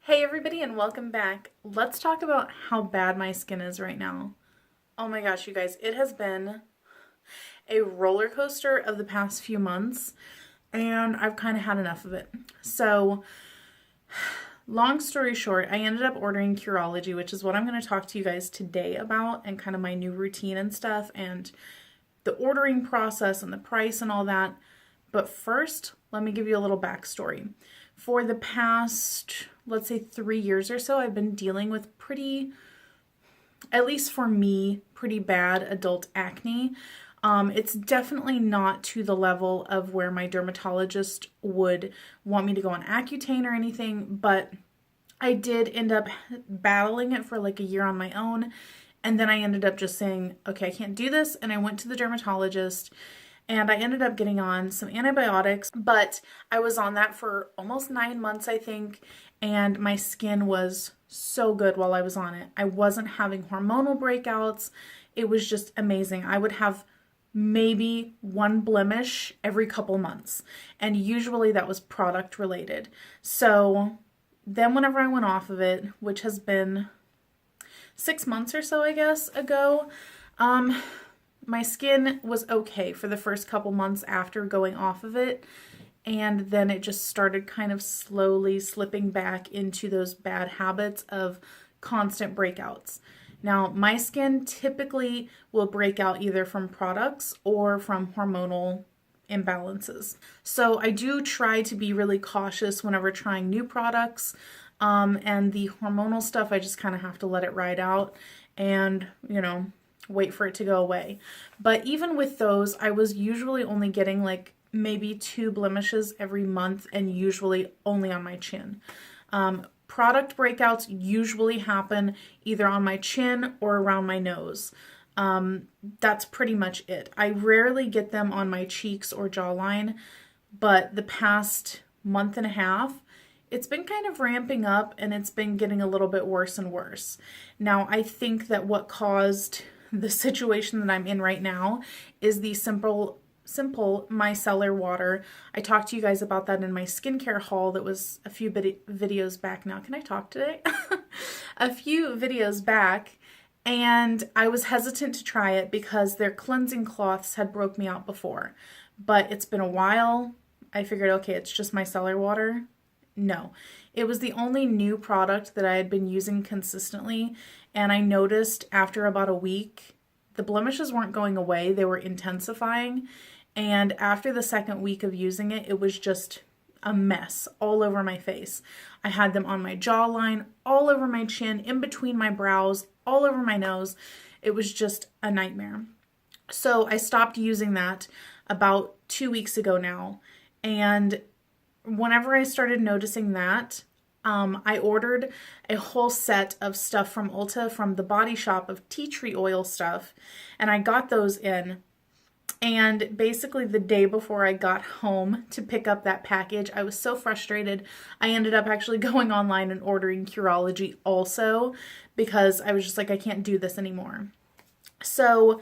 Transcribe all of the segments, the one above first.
Hey everybody and welcome back. Let's talk about how bad my skin is right now. Oh my gosh, you guys, it has been a roller coaster of the past few months and I've kind of had enough of it. So, long story short, I ended up ordering Curology, which is what I'm going to talk to you guys today about and kind of my new routine and stuff and the ordering process and the price and all that. But first, let me give you a little backstory. For the past, let's say 3 years or so, I've been dealing with pretty, at least for me, pretty bad adult acne. It's definitely not to the level of where my dermatologist would want me to go on Accutane or anything, but I did end up battling it for like a year on my own. And then I ended up just saying, okay, I can't do this. And I went to the dermatologist and I ended up getting on some antibiotics, but I was on that for almost 9 months, I think. And my skin was so good while I was on it. I wasn't having hormonal breakouts. It was just amazing. I would have maybe one blemish every couple months. And usually that was product related. So then whenever I went off of it, which has been 6 months or so, I guess, ago, my skin was okay for the first couple months after going off of it. And then it just started kind of slowly slipping back into those bad habits of constant breakouts. Now, my skin typically will break out either from products or from hormonal imbalances. So I do try to be really cautious whenever trying new products. And the hormonal stuff, I just kind of have to let it ride out and, wait for it to go away. But even with those, I was usually only getting like maybe 2 blemishes every month and usually only on my chin. Product breakouts usually happen either on my chin or around my nose. That's pretty much it. I rarely get them on my cheeks or jawline, but the past month and a half, it's been kind of ramping up and it's been getting a little bit worse and worse. Now, I think that what caused the situation that I'm in right now is the simple micellar water. I talked to you guys about that in my skincare haul that was a few videos back now. Can I talk today? A few videos back, and I was hesitant to try it because their cleansing cloths had broke me out before. But it's been a while. I figured, okay, it's just micellar water. No, it was the only new product that I had been using consistently, and I noticed after about a week, the blemishes weren't going away, they were intensifying, and after the second week of using it, it was just a mess all over my face. I had them on my jawline, all over my chin, in between my brows, all over my nose. It was just a nightmare. So I stopped using that about 2 weeks ago now, and whenever I started noticing that, I ordered a whole set of stuff from Ulta from the Body Shop of tea tree oil stuff, and I got those in. And basically the day before I got home to pick up that package, I was so frustrated. I ended up actually going online and ordering Curology also because I was just like, I can't do this anymore. So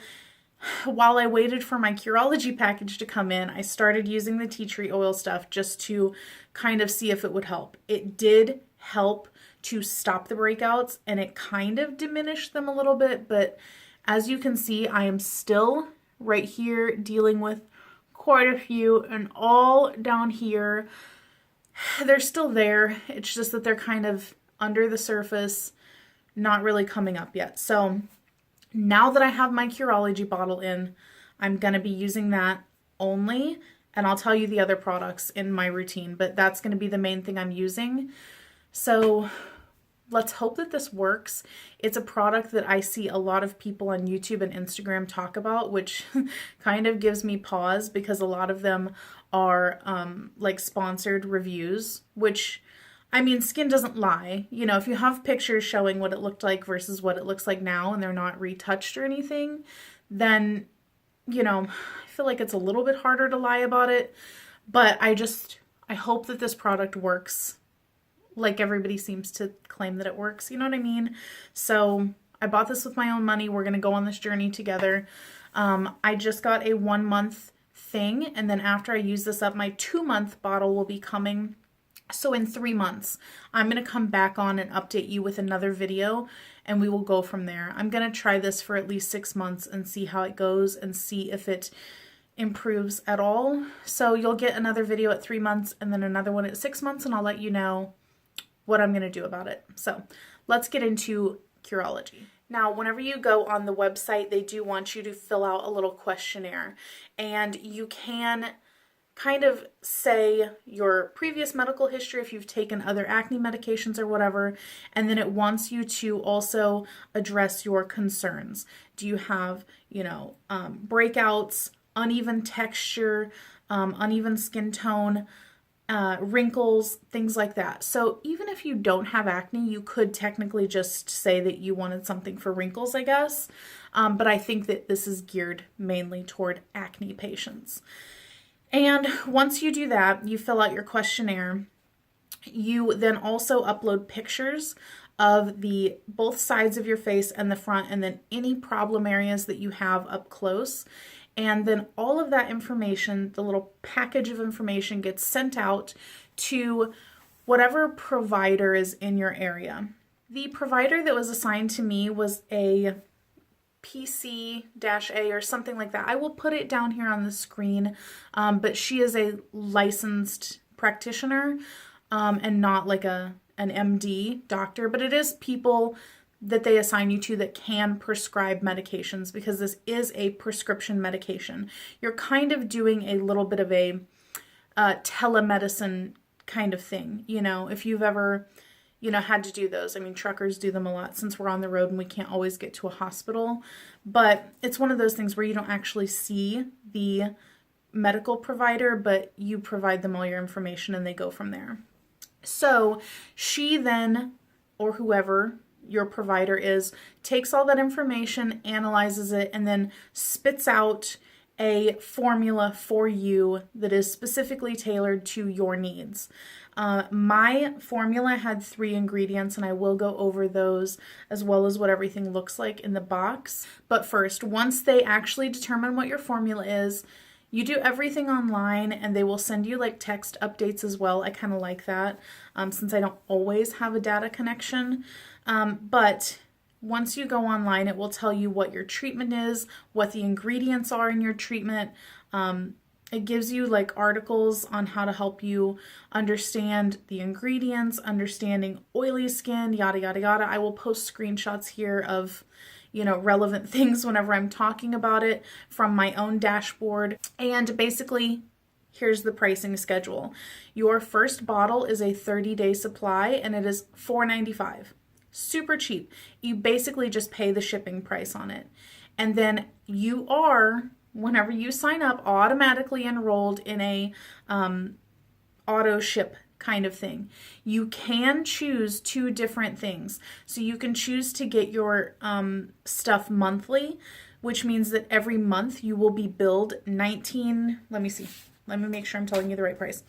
while I waited for my Curology package to come in, I started using the tea tree oil stuff just to kind of see if it would help. It did help to stop the breakouts and it kind of diminished them a little bit, but as you can see, I am still right here dealing with quite a few, and all down here, they're still there. It's just that they're kind of under the surface, not really coming up yet. So now that I have my Curology bottle in, I'm going to be using that only, and I'll tell you the other products in my routine, but that's going to be the main thing I'm using. So let's hope that this works. It's a product that I see a lot of people on YouTube and Instagram talk about, which kind of gives me pause because a lot of them are like sponsored reviews, which, I mean, skin doesn't lie. If you have pictures showing what it looked like versus what it looks like now and they're not retouched or anything, then, I feel like it's a little bit harder to lie about it. But I hope that this product works like everybody seems to claim that it works. You know what I mean? So I bought this with my own money. We're going to go on this journey together. I just got a 1 month thing. And then after I use this up, my 2 month bottle will be coming So in 3 months, I'm going to come back on and update you with another video, and we will go from there. I'm going to try this for at least 6 months and see how it goes and see if it improves at all. So you'll get another video at 3 months and then another one at 6 months, and I'll let you know what I'm going to do about it. So let's get into Curology. Now, whenever you go on the website, they do want you to fill out a little questionnaire, and you can kind of say your previous medical history if you've taken other acne medications or whatever, and then it wants you to also address your concerns. Do you have, breakouts, uneven texture, uneven skin tone, wrinkles, things like that. So even if you don't have acne, you could technically just say that you wanted something for wrinkles, I guess. But I think that this is geared mainly toward acne patients. And once you do that, you fill out your questionnaire. You then also upload pictures of both sides of your face and the front, and then any problem areas that you have up close. And then all of that information, the little package of information, gets sent out to whatever provider is in your area. The provider that was assigned to me was a PC-A or something like that. I will put it down here on the screen, but she is a licensed practitioner and not like an MD doctor, but it is people that they assign you to that can prescribe medications, because this is a prescription medication. You're kind of doing a little bit of a telemedicine kind of thing, if you've ever had to do those. I mean, truckers do them a lot since we're on the road and we can't always get to a hospital. But it's one of those things where you don't actually see the medical provider, but you provide them all your information and they go from there. So she then, or whoever your provider is, takes all that information, analyzes it, and then spits out a formula for you that is specifically tailored to your needs. My formula had 3 ingredients, and I will go over those as well as what everything looks like in the box. But first, once they actually determine what your formula is, you do everything online, and they will send you like text updates as well. I kind of like that since I don't always have a data connection. But once you go online, it will tell you what your treatment is, what the ingredients are in your treatment. It gives you like articles on how to help you understand the ingredients, understanding oily skin, yada, yada, yada. I will post screenshots here of, relevant things whenever I'm talking about it from my own dashboard. And basically, here's the pricing schedule. Your first bottle is a 30-day supply, and it is $4.95. Super cheap. You basically just pay the shipping price on it. And then you are, whenever you sign up, automatically enrolled in a auto ship kind of thing. You can choose 2 different things. So you can choose to get your stuff monthly, which means that every month you will be billed let me make sure I'm telling you the right price.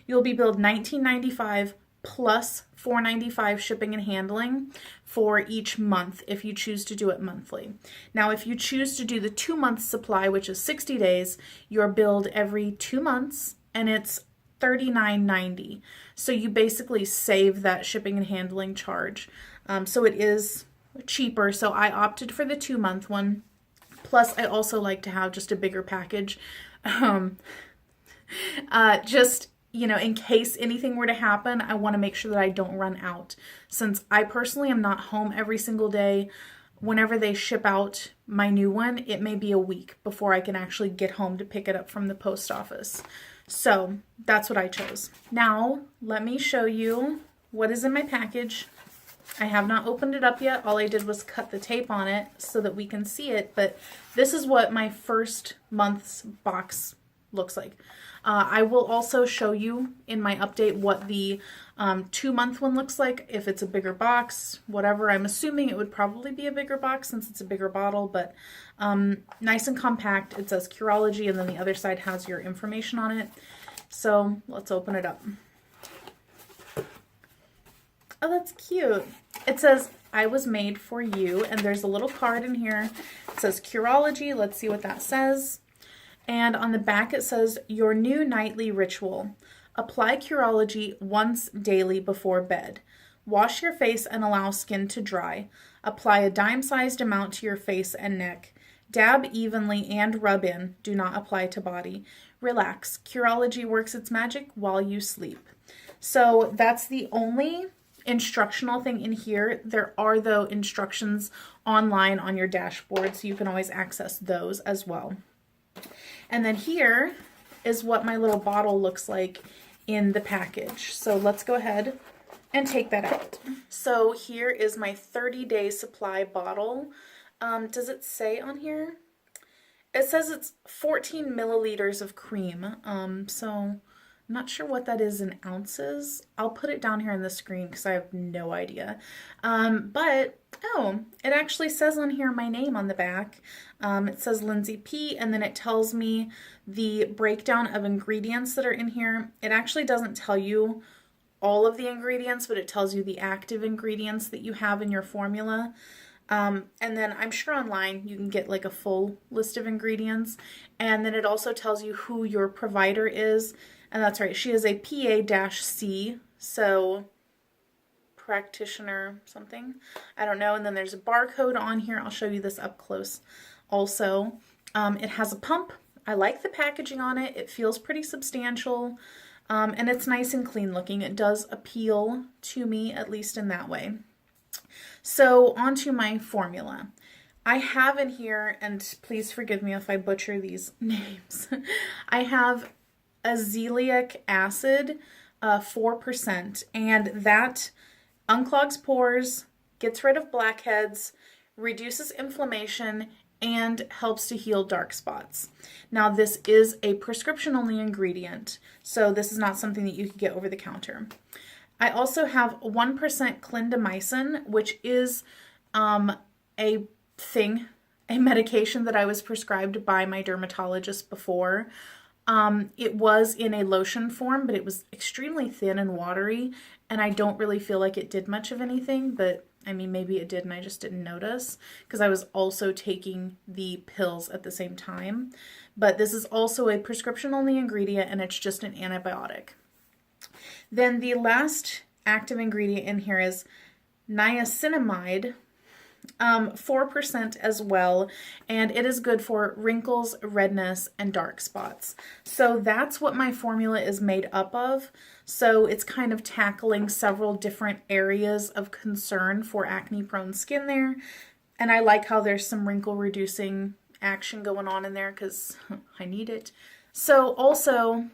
You'll be billed $19.95 plus $4.95 shipping and handling for each month if you choose to do it monthly. Now, if you choose to do the 2-month supply, which is 60 days, you're billed every 2 months, and it's $39.90. So you basically save that shipping and handling charge. So it is cheaper. So I opted for the 2-month one. Plus, I also like to have just a bigger package. In case anything were to happen, I want to make sure that I don't run out. Since I personally am not home every single day, whenever they ship out my new one, it may be a week before I can actually get home to pick it up from the post office. So that's what I chose. Now, let me show you what is in my package. I have not opened it up yet. All I did was cut the tape on it so that we can see it. But this is what my first month's box looks like. I will also show you in my update what the 2-month one looks like, if it's a bigger box, whatever. I'm assuming it would probably be a bigger box since it's a bigger bottle, but nice and compact. It says Curology, and then the other side has your information on it. So let's open it up. Oh, that's cute. It says, I was made for you, and there's a little card in here. It says Curology. Let's see what that says. And on the back it says, your new nightly ritual. Apply Curology once daily before bed. Wash your face and allow skin to dry. Apply a dime-sized amount to your face and neck. Dab evenly and rub in. Do not apply to body. Relax. Curology works its magic while you sleep. So that's the only instructional thing in here. There are, though, instructions online on your dashboard, so you can always access those as well. And then here is what my little bottle looks like in the package. So let's go ahead and take that out. So here is my 30-day supply bottle. Does it say on here? It says it's 14 milliliters of cream. So I'm not sure what that is in ounces. I'll put it down here on the screen because I have no idea. But, oh, it actually says on here my name on the back. It says Lindsey P, and then it tells me the breakdown of ingredients that are in here. It actually doesn't tell you all of the ingredients, but it tells you the active ingredients that you have in your formula. And then I'm sure online you can get like a full list of ingredients. And then it also tells you who your provider is. And that's right, she is a PA-C, so practitioner something. I don't know. And then there's a barcode on here. I'll show you this up close also. It has a pump. I like the packaging on it. It feels pretty substantial. And it's nice and clean looking. It does appeal to me, at least in that way. So onto my formula. I have in here, and please forgive me if I butcher these names, I have azelaic acid, 4%, and that unclogs pores, gets rid of blackheads, reduces inflammation, and helps to heal dark spots. Now, this is a prescription-only ingredient, so this is not something that you can get over the counter. I also have 1% clindamycin, which is a medication that I was prescribed by my dermatologist before. It was in a lotion form, but it was extremely thin and watery, and I don't really feel like it did much of anything, but I mean, maybe it did and I just didn't notice because I was also taking the pills at the same time. But this is also a prescription-only ingredient, and it's just an antibiotic. Then the last active ingredient in here is niacinamide, 4% as well, and it is good for wrinkles, redness, and dark spots. So that's what my formula is made up of. So it's kind of tackling several different areas of concern for acne-prone skin there. And I like how there's some wrinkle reducing action going on in there because I need it. So also,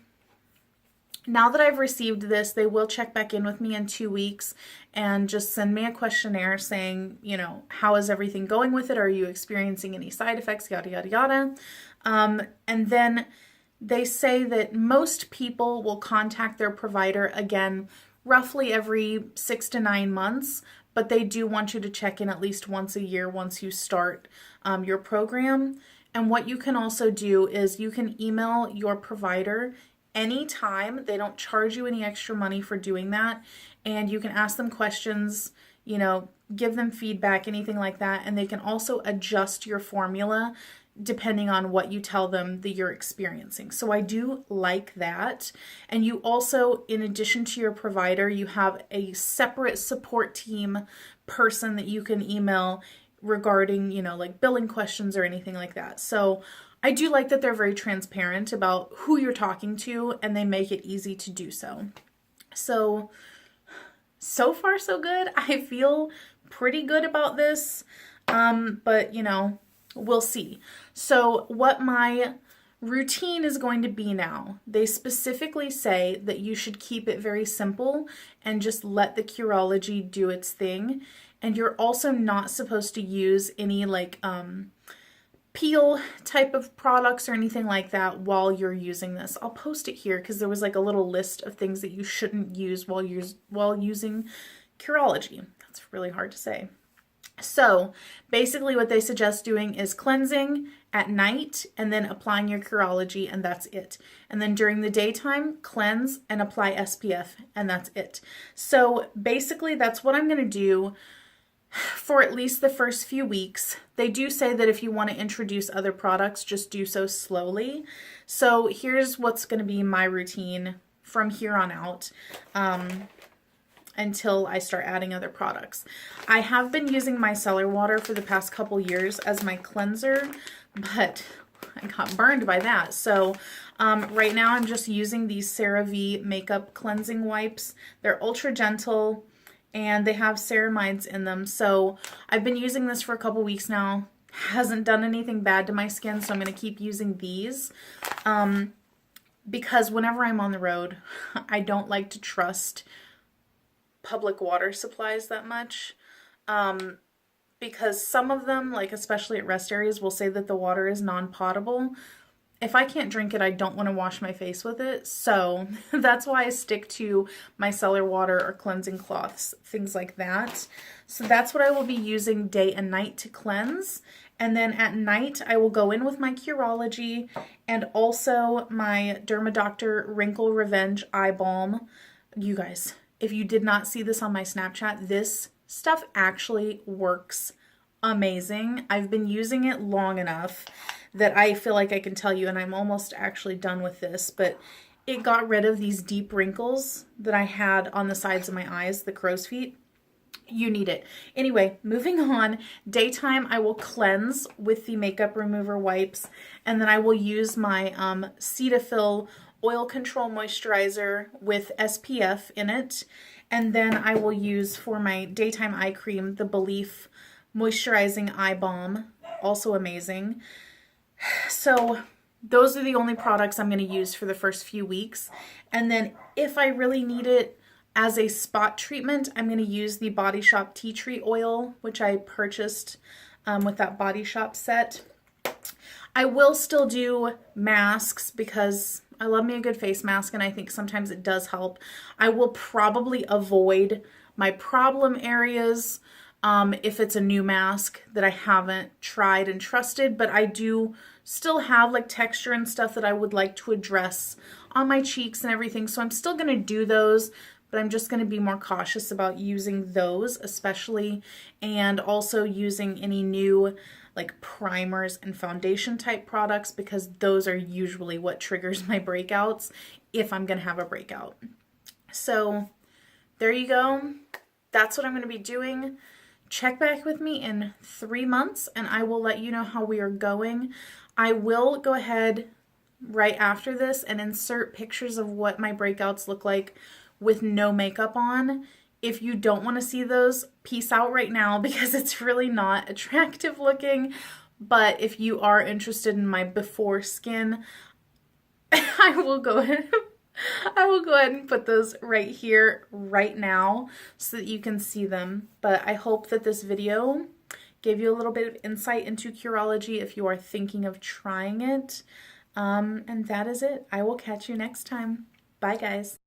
now that I've received this, they will check back in with me in 2 weeks and just send me a questionnaire saying, you know, how is everything going with it? Are you experiencing any side effects? Yada, yada, yada. And then they say that most people will contact their provider again roughly every 6 to 9 months, but they do want you to check in at least once a year once you start your program. And what you can also do is you can email your provider anytime. They don't charge you any extra money for doing that, and you can ask them questions, you know, give them feedback, anything like that, and they can also adjust your formula depending on what you tell them that you're experiencing. So I do like that. And you also, in addition to your provider, you have a separate support team person that you can email regarding, you know, like billing questions or anything like that. So I do like that they're very transparent about who you're talking to, and they make it easy to do so. So far so good. I feel pretty good about this, but you know, we'll see. So what my routine is going to be now, they specifically say that you should keep it very simple and just let the Curology do its thing. And you're also not supposed to use any like peel type of products or anything like that while you're using this. I'll post it here because there was like a little list of things that you shouldn't use while using Curology. That's really hard to say. So basically what they suggest doing is cleansing at night and then applying your Curology, and that's it. And then during the daytime, cleanse and apply SPF, and that's it. So basically that's what I'm going to do for at least the first few weeks. They do say that if you want to introduce other products, just do so slowly. So here's what's going to be my routine from here on out. Until I start adding other products. I have been using micellar water for the past couple years as my cleanser, but I got burned by that. So right now I'm just using these CeraVe makeup cleansing wipes. They're ultra gentle and they have ceramides in them. So I've been using this for a couple weeks now. Hasn't done anything bad to my skin, so I'm going to keep using these. Because whenever I'm on the road, I don't like to trust public water supplies that much, because some of them, like especially at rest areas, will say that the water is non-potable. If I can't drink it, I don't want to wash my face with it, so that's why I stick to micellar water or cleansing cloths, things like that. So that's what I will be using day and night to cleanse, and then at night I will go in with my Curology and also my DermaDoctor Wrinkle Revenge Eye Balm. You guys, if you did not see this on my Snapchat, this stuff actually works amazing. I've been using it long enough that I feel like I can tell you, and I'm almost actually done with this, but it got rid of these deep wrinkles that I had on the sides of my eyes, the crow's feet. You need it. Anyway, moving on. Daytime, I will cleanse with the makeup remover wipes, and then I will use my Cetaphil oil control moisturizer with SPF in it, and then I will use for my daytime eye cream the Belief moisturizing eye balm, also amazing. So those are the only products I'm going to use for the first few weeks, and then if I really need it as a spot treatment, I'm going to use the Body Shop Tea Tree Oil, which I purchased with that Body Shop set. I will still do masks because I love me a good face mask, and I think sometimes it does help. I will probably avoid my problem areas if it's a new mask that I haven't tried and trusted, but I do still have like texture and stuff that I would like to address on my cheeks and everything, so I'm still going to do those, but I'm just going to be more cautious about using those especially, and also using any new like primers and foundation type products, because those are usually what triggers my breakouts if I'm going to have a breakout. So there you go. That's what I'm going to be doing. Check back with me in 3 months and I will let you know how we are going. I will go ahead right after this and insert pictures of what my breakouts look like with no makeup on. If you don't want to see those, peace out right now, because it's really not attractive looking. But if you are interested in my before skin, I will go ahead and put those right here, right now, so that you can see them. But I hope that this video gave you a little bit of insight into Curology if you are thinking of trying it. And that is it. I will catch you next time. Bye, guys.